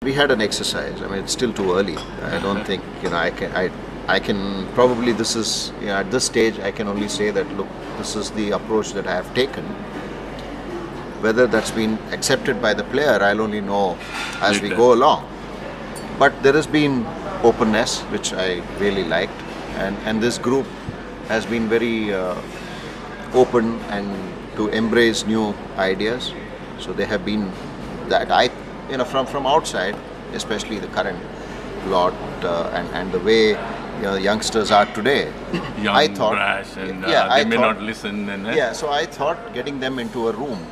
We had an exercise. I mean, it's still too early. I don't think I can probably this is at this stage I can only say that look, this is the approach that I have taken. Whether that's been accepted by the player, I'll only know as we go along. But there has been openness, which I really liked, and this group has been very open and to embrace new ideas. So they have been that from outside, especially the current lot and the way youngsters are today. Young, I thought, brash, and they may not listen. And so I thought getting them into a room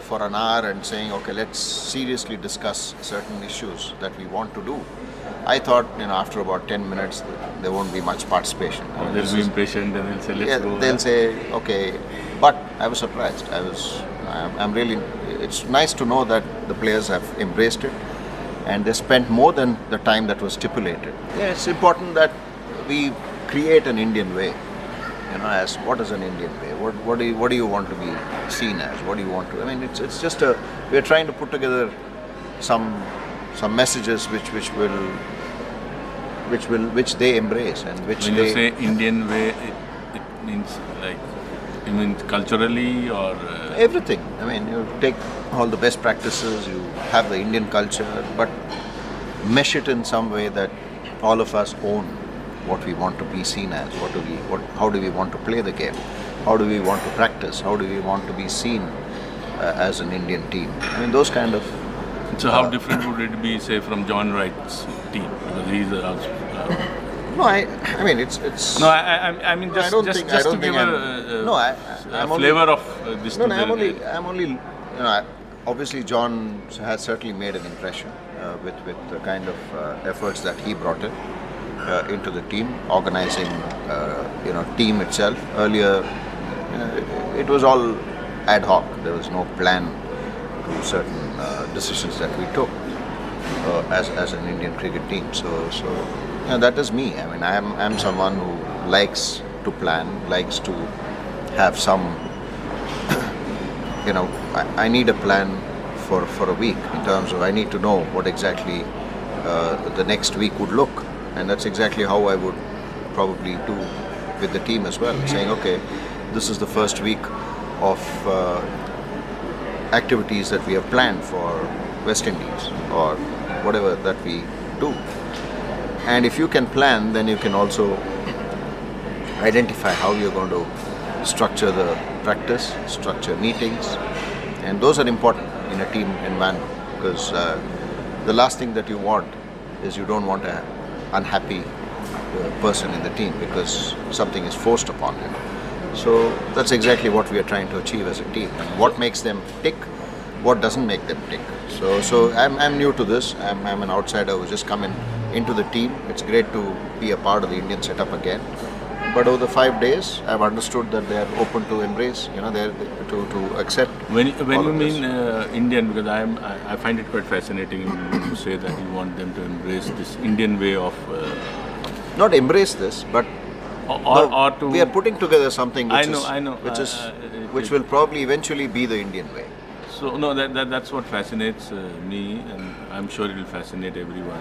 for an hour and saying, okay, let's seriously discuss certain issues that we want to do. I thought, after about 10 minutes, there won't be much participation. They'll be impatient and they'll say, let's go. They'll say, okay. But I was surprised. I'm really, it's nice to know that the players have embraced it and they spent more than the time that was stipulated. Yeah, it's important that we create an Indian way. As what is an Indian way? What do you want to be seen as? What do you want to? I mean, it's just we're trying to put together some messages which they embrace and which when they. You say Indian way, it means like, you mean culturally or everything. I mean, you take all the best practices, you have the Indian culture, but mesh it in some way that all of us own what we want to be seen as. How do we want to play the game? How do we want to practice? How do we want to be seen as an Indian team? I mean, those kind of. So how different would it be, say, from John Wright's team? Because he's no, I mean it's. No, I mean just to give a flavor of this. No, I'm only. Obviously, John has certainly made an impression with the kind of efforts that he brought into the team, organizing team itself. Earlier, it was all ad hoc. There was no plan to certain decisions that we took as an Indian cricket team. So that is me. I mean, I'm someone who likes to plan, likes to have some. I need a plan for a week in terms of I need to know what exactly the next week would look, and that's exactly how I would probably do with the team as well. Saying, okay, this is the first week of activities that we have planned for West Indies or whatever that we do. And if you can plan, then you can also identify how you're going to structure the practice, structure meetings, and those are important in a team environment because the last thing that you want is you don't want an unhappy person in the team because something is forced upon him. So that's exactly what we are trying to achieve as a team. And what makes them tick, what doesn't make them tick. So I'm new to this. I'm an outsider who's just come into the team. It's great to be a part of the Indian setup again. But over the 5 days, I've understood that they are open to embrace. They're to accept. When you mean Indian, because I find it quite fascinating when you say that you want them to embrace this Indian way of. Not embrace this, but. Or to. We are putting together something which I know. Which will probably eventually be the Indian way. So no, that's what fascinates me, and I'm sure it will fascinate everyone.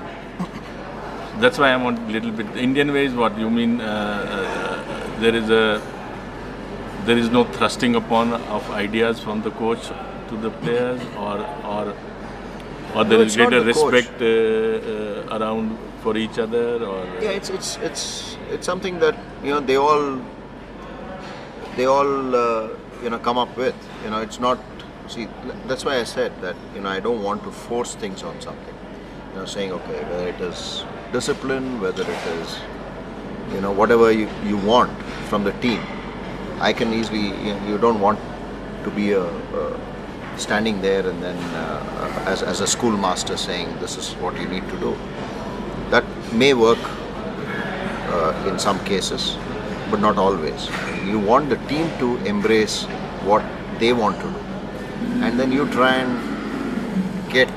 That's why I want a little bit. The Indian way is what you mean. There is no thrusting upon of ideas from the coach to the players, or there is greater respect around for each other, or. Yeah, it's something that they all come up with. It's not. See, that's why I said that I don't want to force things on something. Saying okay, whether it is discipline, whether it is whatever you want from the team, I can easily. You don't want to be standing there and then as a schoolmaster saying this is what you need to do. That may work in some cases, but not always. You want the team to embrace what they want to do, and then you try and get.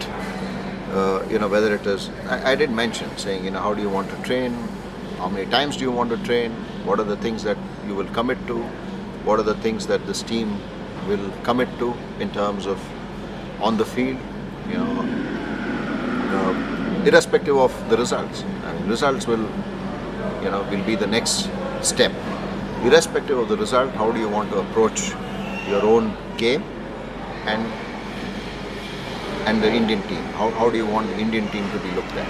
Whether it is, I did mention saying, how do you want to train? How many times do you want to train? What are the things that you will commit to? What are the things that this team will commit to in terms of on the field? irrespective of the results. I mean, results will be the next step. Irrespective of the result, how do you want to approach your own game and the Indian team? How do you want the Indian team to be looked at?